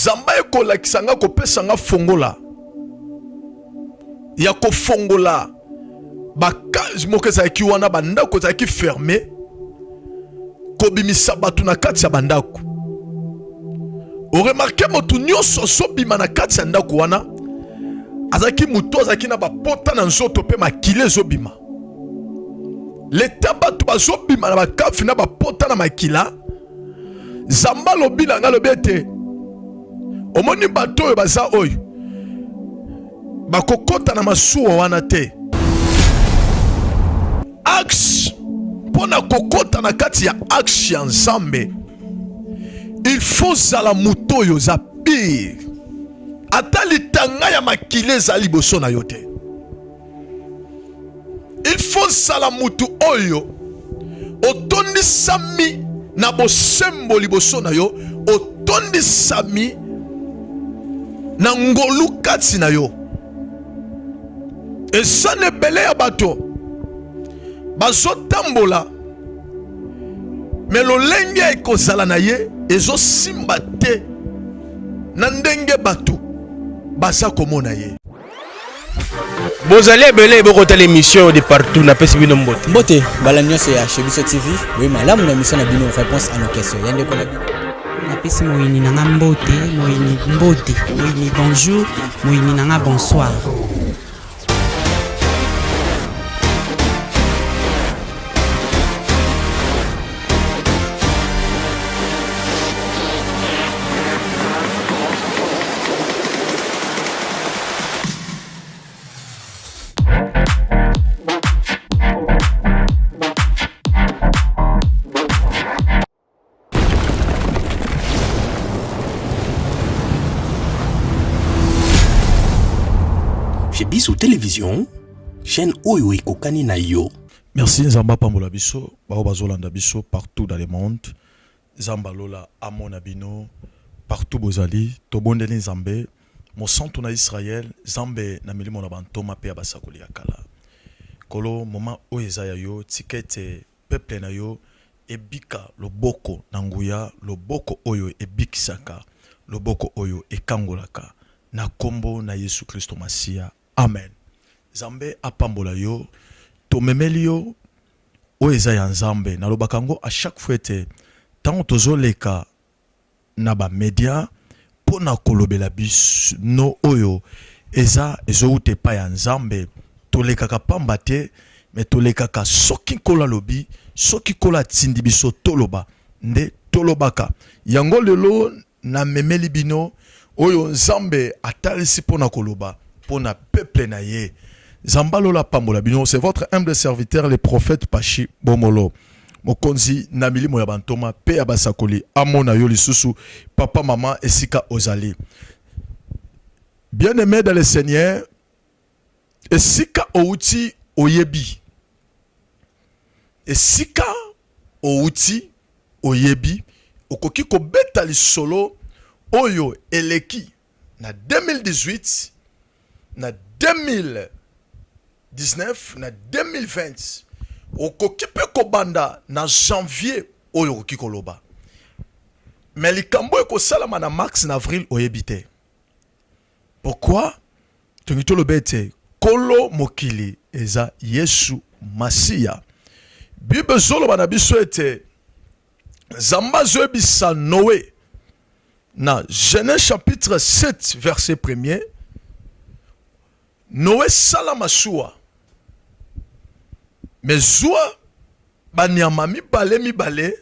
Zamba ekola kisanga kopesa nga fongola. Ya ko fongola. Bakazi mokeza ki wana bandako za ki fermé. Kobimisa batu na kati ya bandako. O remarqué motu nyonso so bima na kati ya ndako wana. Azaki muto azaki na bapota na nzoto pe makile zo bima. Leta batu bazo bima na bakafi na bapota na makila. Zamba lobi na nga lobi ete. Omoni bato oyo baza oyo. Bakokota na masuwa wana te. Axe pona kokota na kati ya axe ya Nzambe. Il faut zala muto yo za pire. Atali tanga ya makile za liboso na yote. Il faut zala mutu oyo. Otondi sami na bosembo liboso na yo. Otondi sami na ngolu kati na yo. Et ça ne belé ya bato. Bazo tambola. Mais lo lenge ekozala na ye ezo simba te na ndenge bato baza komona ye. Bozali ebele bokota l'émission de partout na pesi bino mbote. Mbote bala nyonso ya Chebiso TV. Oui malamu na mission na bino réponse à nos questions. Yande ko na bino. Na pesi moyini nanga mbote, moyini mbote, moyini bonjour, moyini nanga bonsoir. Chebiso Télévision, chaîne Oyo Ekokani na yo. Merci Nzamba Pambola biso, bao bazolanda biso partout dans le monde. Nzamba lola amona bino partout bozali, tobondeli Nzambe, mo santo na Israël, Nzambe na milimo na bantoma pe abasakoli yakala. Kolo moment oyo ya yo tikete peuple na yo ebika loboko na nguya, loboko oyo ebikisaka, loboko oyo ekangolaka na kombo na Yesu Kristo Masia. Amen. Nzambe apambola yo, tomemeli yo oyo ya Nzambe na lobakango à chaque fois te tant tozoleka na ba media pona kolobela bis no oyo eza ezoute pa ya Nzambe toleka ka pamba te mais toleka ka soki kola lobi soki kola tindi biso toloba nde tolobaka yango lelo na memeli bino oyo Nzambe atalisi pona koloba pona peuple na ye. Zambalo la pambola bino, c'est votre humble serviteur le prophète Pachi Bomolo. Mokonzi namili moya bantoma pe abasakoli amona yo lisusu papa maman esika ozali. Bien-aimé dans le Seigneur, esika outi oyebi. Esika outi oyebi okoki ko beta li solo oyo eleki na 2018 na 2019 na 2020 okoki pe kobanda na janvier oyo okoki koloba mais likambo ekosalama na mars na avril oyebite. Pourquoi? Tongito lobete kolo mokili eza Yesu Masia. Bible zoloba na biso ete Zamba zoebisa Noé na Genèse chapitre 7 verset 1er. Noé sala masuwa. Mais zwa banyama mibale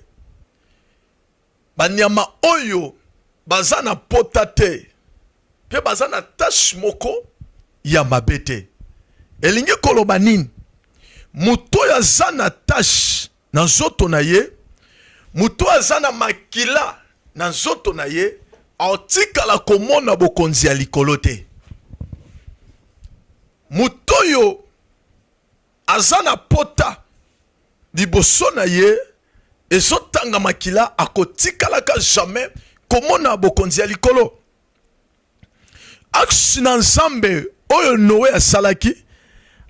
banyama oyo bazana potate pe bazana tache moko ya mabete. Elingi koloba nini? Muto ya zana tache na nzoto na ye, muto ya zana makila na nzoto na ye, aotikala komona bokonzi ya likolo te. Mutoyo azana pota liboso na ye ezotanga makila akotikalaka jamais komona bokonzi ya likolo. Aksi na Nzambe oyo Noé asalaki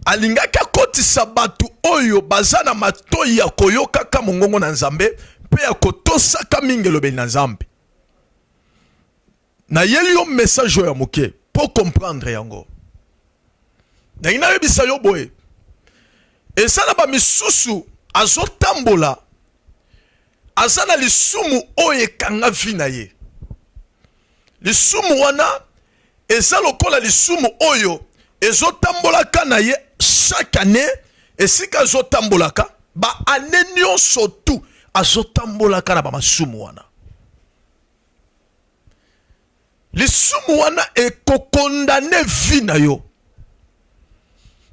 alingaki akotisa batu oyo bazana matoi ya koyokaka mongongo na Nzambe pe ya kotosaka mingi elobeli na Nzambe. na yeli yo message ya moke pour comprendre yango. Na ina yebisa yo boye. Esala ba misusu azotambola azana lisumu oye kanga vina ye. Lisumu wana eza lokola lisumu oyo ezotambola kana ye chaque année esika ezotambola ka ba année nyonso tu azotambola kana ba masumu wana. Lisumu wana ekokondane vina yo.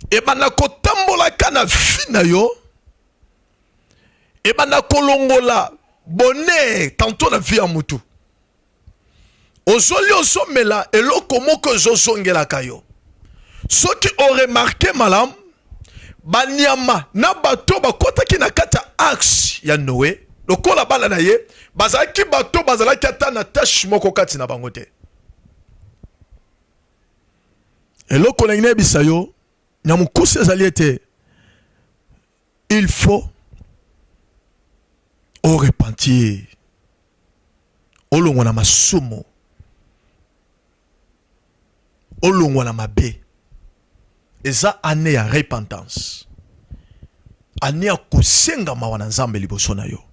Ebana kotambola kana vina yo. Ebana kolongola bonheur tantôt na vie ya mutu. Ozoli ozomela eloko moko ezozongela kayo. Soki o remarqué malam banyama na bato bakotaki na kata axe ya Noé lokola bala na ye bazalaki bato bazalaki ata na tâche moko kati na bango te. Eloko na ngine bisayo na mukuse ezali ete il faut au repentir olongwa na masumu olongwa na mabe eza ane ya repentance ane ya kosenga mawa na Nzambe liboso na yo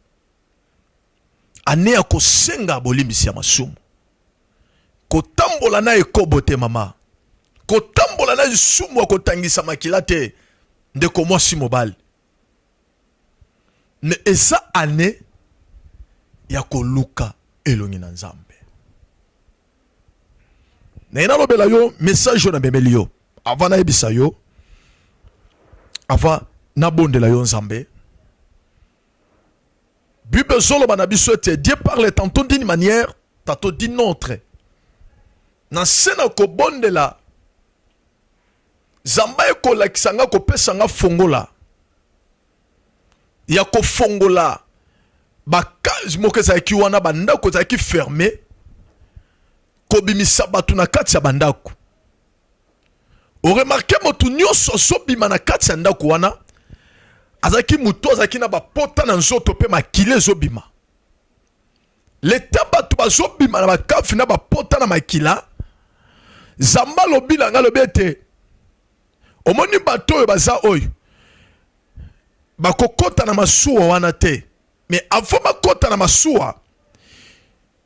ane ya kosenga bolimbisi ya masumu kotambola na ekobo te mama kotambola na lisumu ya kotangisa makila te ndeko mwasi mobali me eza ane ya koluka elongi na Nzambe. Na ina lobela yo message na bemeli yo avant na ebisa yo avant na bondela yo Nzambe. Bible solo bana biso ete Dieu parle tantôt d'une manière tantôt d'une autre. Na sena ko bondela Zamba ekolakisa nga kopesa nga fongola ya kofongola bakazi moko ezalaki wana bandako ezalaki fermé kobimisa bato na kati ya bandako. Oremarke motu nyonso azobima na kati ya ndako wana azalaki mutu azalaki na bapota na nzoto pe makile ezobima. Leta bato bazobima na bakafi na bapota na makila Zamba lobi na nga lobi ete omoni bato oyo baza oyo bakokota na masuwa wana te. Mais avant bakota na masuwa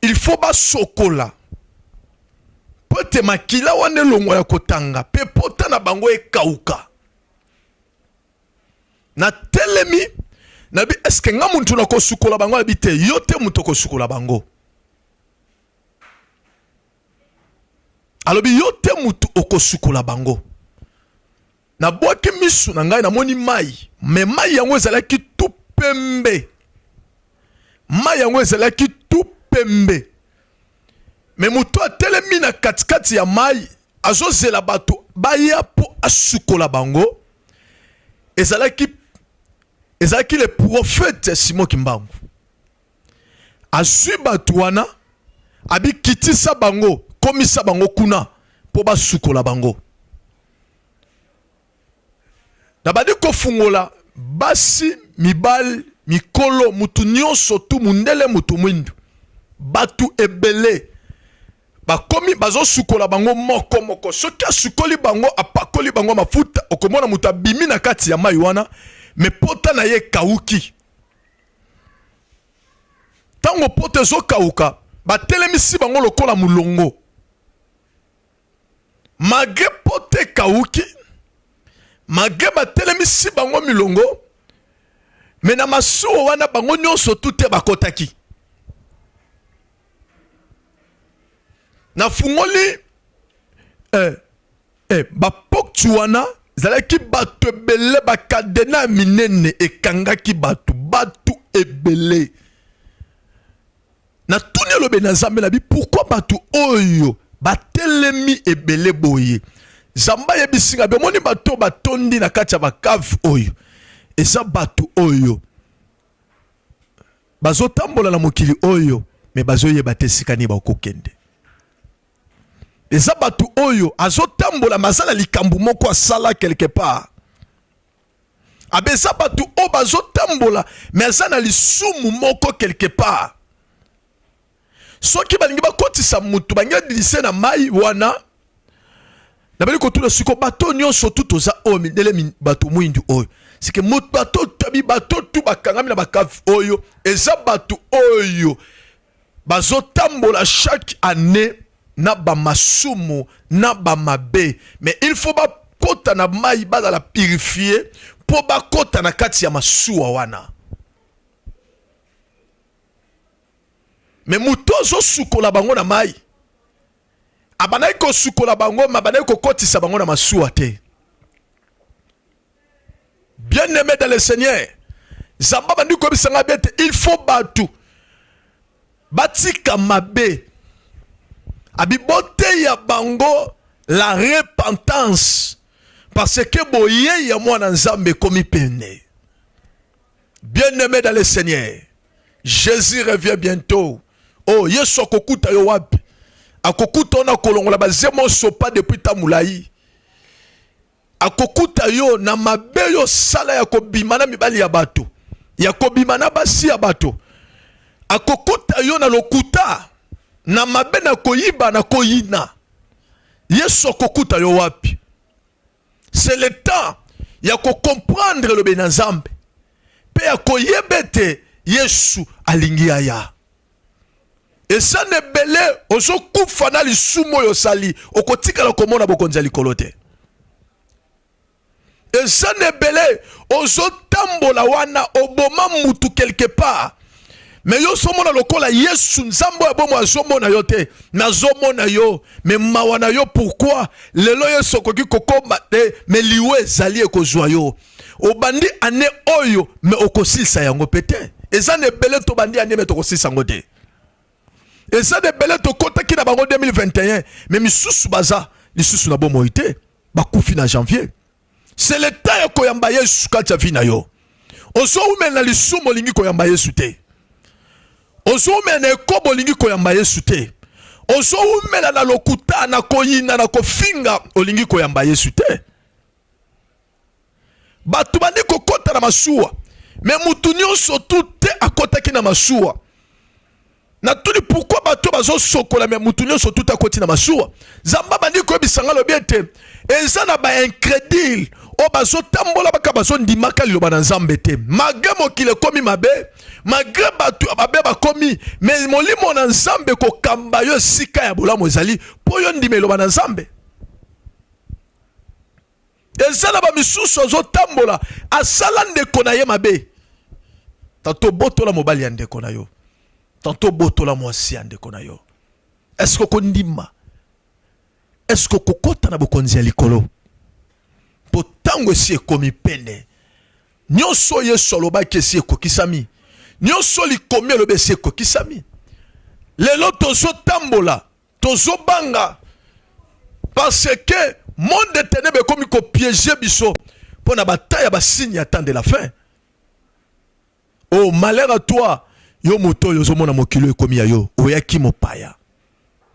il faut basokola pote makila wane longo ya kotanga pe pota na bango ekauka. Na telemi na bi eske nga muntu na kosukola bango abite yo te muntu kosukola bango. Alobi yo te muntu okosukola bango. Na boaki misu na ngai na moni mai. Me mai yango ezalaki tout pembe. Mai yango ezalaki tout pembe. Me mutu atelemi na katikati ya mai azozela bato baya po asukola bango. Ezalaki le prophète Simon Kimbangu. Azui bato wana abi kitisa bango komisa bango kuna po basukola bango. Nabadi kofungola basi mibali mikolo mutu nyonso tu mundele mutu mwindu batu ebele bakomi bazo sukola bango moko moko soki asukoli bango apakoli bango mafuta okomona mutu abimi na kati ya mai wana me pota na ye kauki. Tango pota zo kauka batelemisi bango lokola mulongo magre pote kauki magre batelemisi bango milongo me na masuo wana bango nyonso tute bakotaki. Na fungoli bapoktu wana zalaki batu ebele bakadena minene ekangaki batu ebele. Na tuni elobe na Nzambe na bi pourquoi batu oyo batelemi ebele boye. Zamba yebisinga bemoni bato batondi na kati ya bakave oyo. Eza batu oyo bazotambola na mokili oyo me bazoyeba te sika ni bakokende. Eza batu oyo azotambola mazala likambu moko asala quelque part. Abeza batu o bazotambola me azana lisumu moko quelque part. soki balingi bakotisa mutu bangedilise na mai wana na bali kotuna siko bato nyonso tu toza oyo mindele bato mwindu oyo sike mutu bato tabi bato tu bakangami na bakavi oyo eza bato oyo bazotambola chaque année na bamasumu na bamabe mais il faut bakota na mai bazala purifier po bakota na kati ya masuwa wana mais mutu ozosukola bango na mai abanai kosukola bango mabanai kokotisa bango na masuwa te. Bien aimé dans le Seigneur, Zamba bandi ko bisanga bete il faut batu batika mabe abibote ya bango la repentance parce que boye ya mwana nzambe komi pene. Bien aimé dans le Seigneur, Jésus revient bientôt. Oh Yesu akokuta yo wapi? Akokuta na kolongola bazemo sopa depuis tamulai. Akokuta yo na mabe yo sala ya kobimana mibali ya bato. Ya kobimana basi ya bato. Akokuta yo na lokuta na mabe na koyiba na koyina. Yesu akokuta yo wapi? C'est le temps ya ko comprendre le benazambe. Pe ya koyebete Yesu alingi aya. Et ça ne belé ozo kufa na lisumo yo sali okotika la komona bokonza likolo te. Et ça ne belé ozo tambola wana oboma mutu quelque part. Mais yo somona lokola Yesu nzambo ya bomo azomona yo te nazomona yo mais mawana yo pourquoi lelo Yesu koki kokoma te mais liwe zali ekozwa yo obandi ane oyo mais okosilisa yango pete. Et ça ne belé to bandi ane mais tokosilisa yango te. Et ça de belé to kota ki na bango 2021 mais misusu baza lisusu na bomo ite bakufi na janvier. C'est le temps ya koyamba Yesu kati ya vina yo. Ozo umena lisumo lingi koyamba Yesu te. Ozo umena ekobo lingi koyamba Yesu te. Ozo umena na lokuta na koyina na kofinga olingi koyamba Yesu te. Batu bandi kokota na masuwa mais mutu nyonso tu te akotaki na masuwa. Na tuli pourquoi bato bazo sokola mais mutu nyonso tout akoti na masuwa. Zamba bandi ko bisanga lobiete eza na ba incrédule o bazo tambola baka bazo ndimaka liloba na nzambe te. Malgré mokile komi mabe, malgré batu ababe bakomi mais molimo na nzambe ko kamba yo sika ya bolamu ezali po yo ndime liloba na nzambe. Eza na ba misusu azo tambola asala ndeko na ye mabe. Tanto botola mobali ya ndeko na yo. Tanto botola mwasi ya ndeko na yo. Est-ce que kondima? Est-ce que kokota na bokonzi ya likolo? Potango si ekomi pene. Nyonso Yesu alobaki esi ekokisami. Nyonso likomi alobi esi ekokisami. Lelo tozo tambola, tozo banga. Parce que monde de ténèbres ekomi ko piéger biso pona bataille ya basigne attendre la fin. Oh malheur à toi. Yo moto yo zomona mokilo ekomi ya yo oyaki mopaya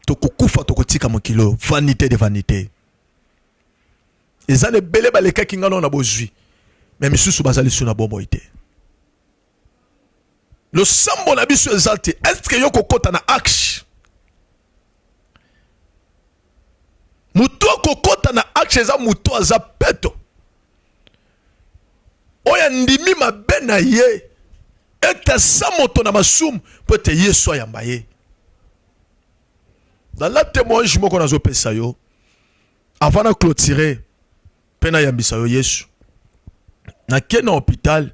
tokokufa tokotika mokilo vanité de vanité ezane bele baleka kingano na bozwi mais misusu bazali sur na bombo ite le sambo na biso exalté est-ce que yo kokota na axe muto kokota na axe eza muto aza peto oya ndimi mabe na ye et sa moto na masum peut te Yesu ayamba ye. Dans la témoignage moko na zo pesa yo avant de clôturer pena yambisa yo Yesu na kena hôpital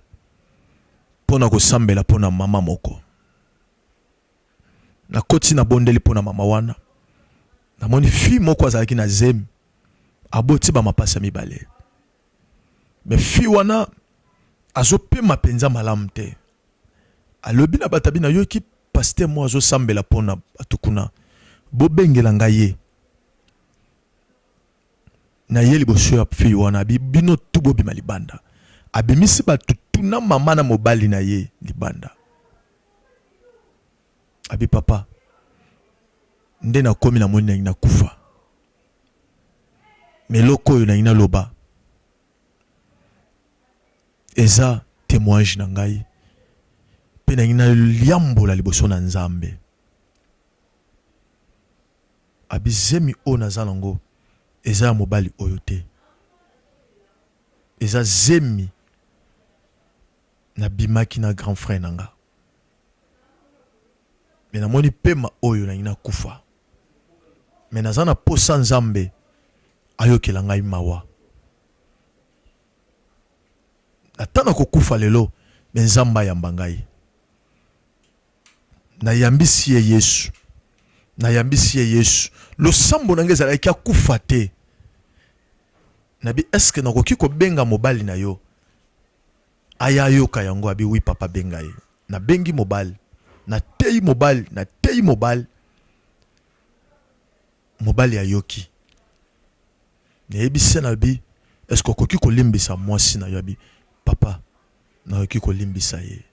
pona ko sambela pona mama moko na koti na bondeli pona mama wana na moni fi moko azalaki na zemi aboti ba mapasa mibale mais fi wana azopema penza malamu te. Alobi na batabi na yo ki pasteur mo azo sambela pona atukuna bobengela ngaye na yeli boso ya fi wana bino tu bobima libanda abimisi batutuna mama na mobali na ye libanda abi papa nde na komi na moni na kufa meloko yo na ina loba eza témoignage na ngai pena ina liambo la liboso na nzambe abi zemi o naza nango eza ya mobali oyo te. Eza zemi na bimaki na grand frère nanga. Mais namoni pema oyo na ina kufa. Mais naza na posa nzambe ayokela ngai mawa. Atana kokufa lelo mais nzamba yamba ngai. Na yambisi ye Yesu. Na yambisi ye Yesu. Lo sambo na ngeza la kufa te. Nabi eske nakoki ko benga mobali na yo. Aya yoka yango abi oui papa benga ye. Na bengi mobali. Na tei mobali. Na tei mobali. Mobali ya yoki. Ne ebise na bi eske koki ko limbisa mwasi na yo abi papa na yoki ko limbisa ye.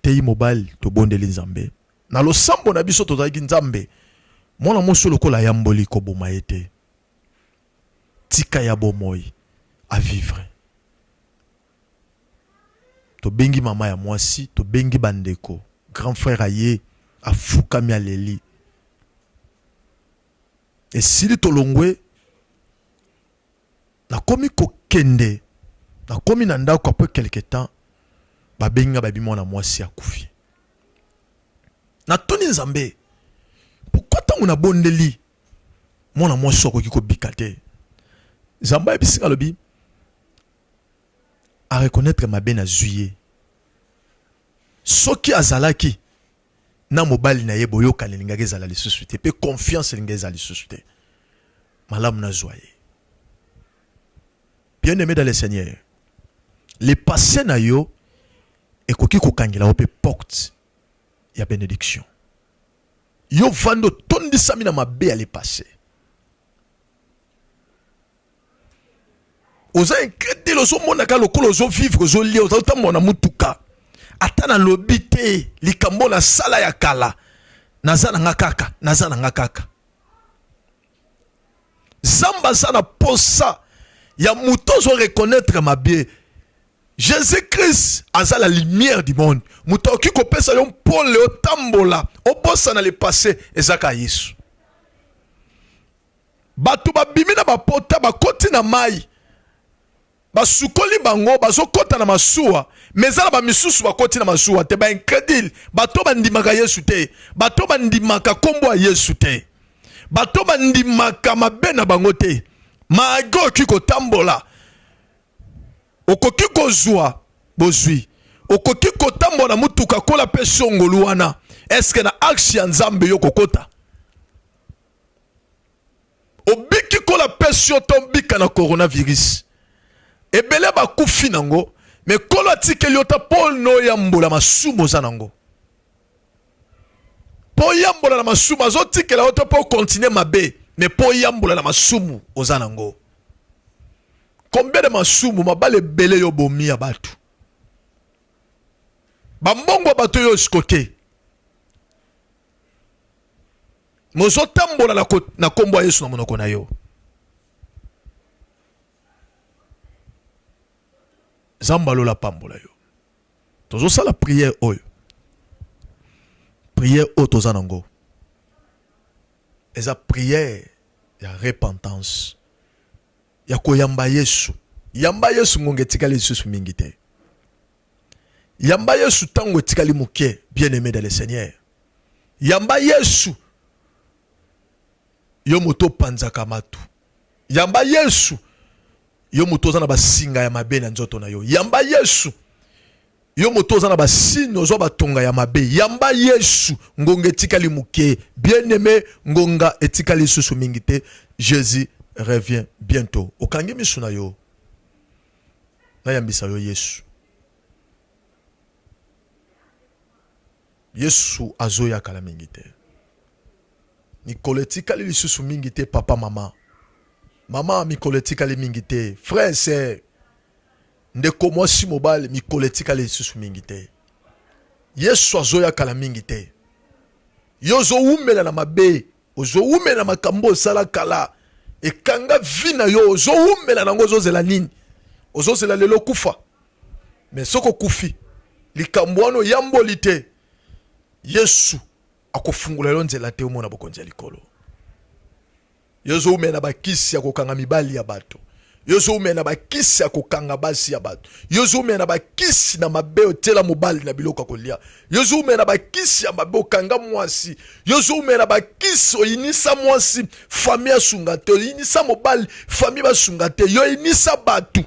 Tei mobile to bondeli nzambe na lo sambo na biso to zaki nzambe mona moso lokola yamboli ko boma ete tika ya bomoi a vivre to bengi mama ya mwasi to bengi bandeko grand frère aye afukami aleli esili to longwe na komi ko kende na komi na ndako après quelque temps babenga babi mwana mwasi akufi. Na toni nzambe pourquoi tangu na bondeli mwana mwasi akoki ko bikate nzamba ebisinga lobi a reconnaître mabe na zuye soki azalaki na mobali na ye boyoka lingaka ezala lisusu te pe confiance lingaka ezala lisusu te malamu na zoye. Bien aimé dans le Seigneur, les passés na yo et koki kokangela ope porte ya bénédiction. Yo vando tondi sami na mabe ya le passé. Oza incrédule ozo mona ka lokolo ozo vivre ozo lia ozo tamona mutuka. Atana lobite likambo na sala ya kala. Nazana ngakaka, nazana ngakaka. Zamba sana posa ya mouton zo reconnaître ma bien. Jésus-Christ a la lumière du monde. Mouton qui kopesa yon Paul le tambola. Obosa na le passé ezaka Yesu. Batu ba bimina ba pota ba koti na mai. Ba sukoli bango ba zo kota na masuwa. Mezala ba misusu ba koti na masuwa te ba incrédule. Bato ba ndimaka Yesu te. Bato ba ndimaka kombo ya Yesu te. Bato ba ndimaka mabe na bango te. Maago kiko tambola. Okoki kozwa bozwi. Okoki kotambola mutuka kola pe songolu wana. Eske na aksi ya nzambe yo kokota. Obiki kola pe siotombika na coronavirus. Ebele ba kufi nango. Me kola tikeli ota Paul no yambola masumo zanango. Po yambola na masumu azo tikela ota po continuer mabe. Mais po yambola na masumu ozanango. Combien de masumu mabale bele yo bomi ya batu. Bambongo batu yo skoke. Mozo tambola na kombo ya Yesu na monoko na yo. Zambalo la pambola yo. Tozo sala prière oyo. Prière oyo tozanango. Eza prière ya repentance. Ya koyamba Yesu. Yamba Yesu ngonge tikali lisusu mingi te. Yamba Yesu tango tikali muke, bien-aimé dans le Seigneur. Yamba Yesu yo moto panzaka matu. Yamba Yesu yo moto zana basinga ya mabe na nzoto na yo. Yamba Yesu yo moto zana basino zo batonga ya mabe. Yamba Yesu ngonge tikali muke, bien-aimé ngonga etikali lisusu mingi te. Jésus revient bientôt. Okangi misuna yo. Na yambisa yo Yesu. Yesu azoya kala mingi te. Mikoletika li lisusu mingi te papa mama. Mama mikoletika li mingi te. Frère c'est ndeko mwasi mobile mikoletika li lisusu mingi te. Yesu azoya kala mingi te. Yozo umela na mabe. Ozo umela na makambo sala kala. E kanga vina yo ozo umela nango ozo zela nini. Ozo zela lelo kufa. Mais soko kufi. Likambo wano yambolite. Yesu akofungula yo nzela te omona bokonzi ya likolo. Yozo umena bakisi akokanga mibali ya bato. Yozo umena bakisi akokanga basi ya bato. Yozo umena bakisi na mabe otela mobali na biloko kolia. Yozo umena bakisi ya mabe okanga mwasi. Yozo umena bakisi oyinisa mwasi famille sungate. Oyinisa mobali famille basungate. Yo inisa batu.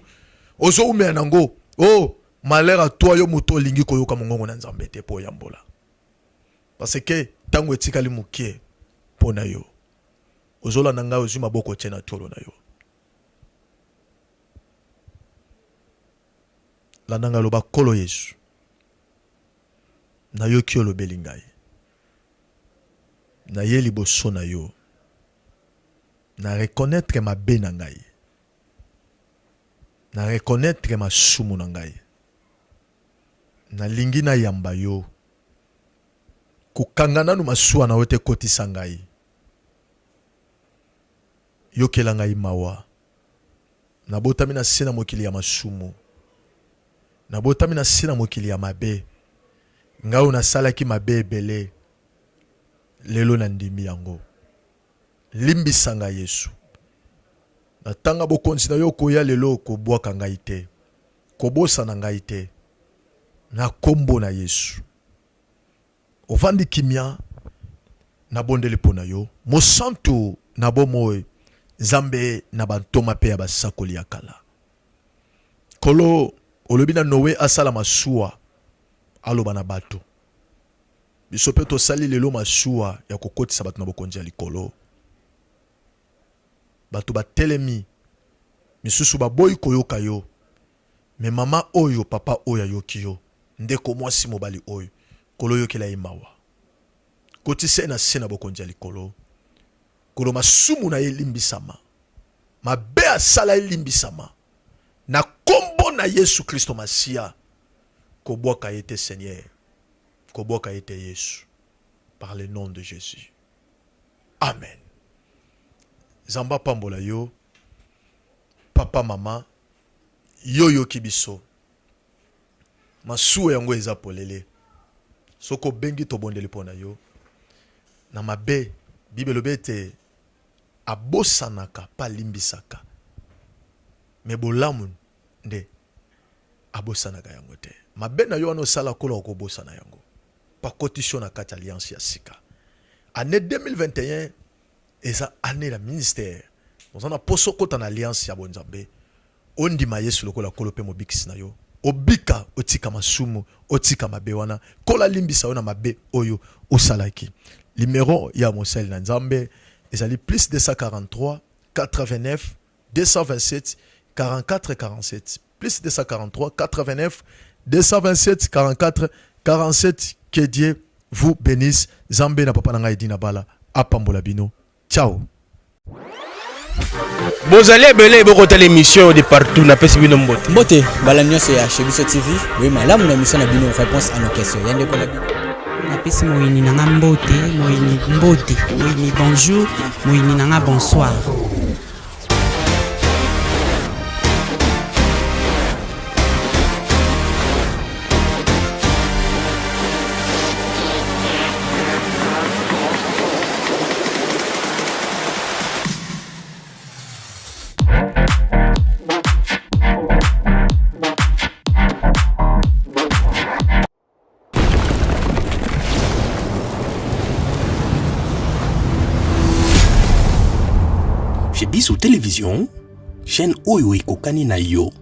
Ozo umena ngo. Oh, malheur à toi yo moto lingi koyoka mongongo na nzambe te po yambola. Parce que tango etikali mukie pona yo. Ozola nanga ozu maboko tena tolo na yo. La nanga loba kolo Yesu. Na yo ki olobeli ngai. Na ye liboso na yo. Na reconnaître ma be na ngai. Na reconnaître ma sumu na ngai. Na lingi na yamba yo. Kukangana nu masuwa na wote koti sangai. Yo kela ngai mawa. Na botami na sena mokili ya masumu. Na botami na sena mokili ya mabe. Ngao na salaki mabe ebele. Lelo na ndimi yango. Limbisanga Yesu. Na tanga bokonzi na yo koya lelo kobwaka ngai te. Kobosa na ngai te. Na kombo na Yesu. Ovandi kimia na bondeli pona yo. Mosantu na bomoe. Zambe na bantoma pe ya basakoli ya kala. Kolo olobina Noé asala masuwa aloba na bato. Bisope to sali lelo masuwa ya kokotisa bato na bokonzi ya likolo. Bato batelemi misusu baboyi koyoka yo. Me mama oyo papa oyo yoki yo. Ndeko mwasi mobali oyo. Kolo yokela imawa. Kotise na sena bokonzi ya likolo. Kolo masumu na ye limbisama. Mabe asala limbisama. Na kombo na Yesu Kristo Masia. Kobwaka yete Seigneur. Kobwaka yete Yesu. Par le nom de Jésus. Amen. Zamba pambola yo. Papa mama. Yo kibiso. Masuwe yango eza polele. Soko bengi to bondeli pona yo. Na mabe. Bible bete. Abosanaka pa limbisaka. Me bolamu nde abosanaka yango te. Mabe na yo ano sala kola ko bosana yango. Pa cotisation na kati alliance ya sika. Année 2021 eza année la ministère. On a poso kota na alliance ya bonzambe. Ondima Yesu lokola kolope mobikisi na yo. Obika otika masumu, otika mabe wana. Kola limbisa ona mabe oyo osalaki. Numéro ya mosel na nzambe ezali plus 243 89 227 44 47 plus 243 89 227 44 47. Que Dieu vous bénisse. Zambé na papa nanga edina bala apambola bino. Ciao. Bozali ebele bokota l'émission de partout na pesi bino mbote. Mbote bala nyonso ya Chebiso TV. Oui malamu na mission na bino réponse à nos questions. Yande kola bino. Napesi moyini nanga mbote, moyini mbote, moyini bonjour, moyini nanga bonsoir. Chez Bissou Télévision, chaîne Oyo Ekokani na yo.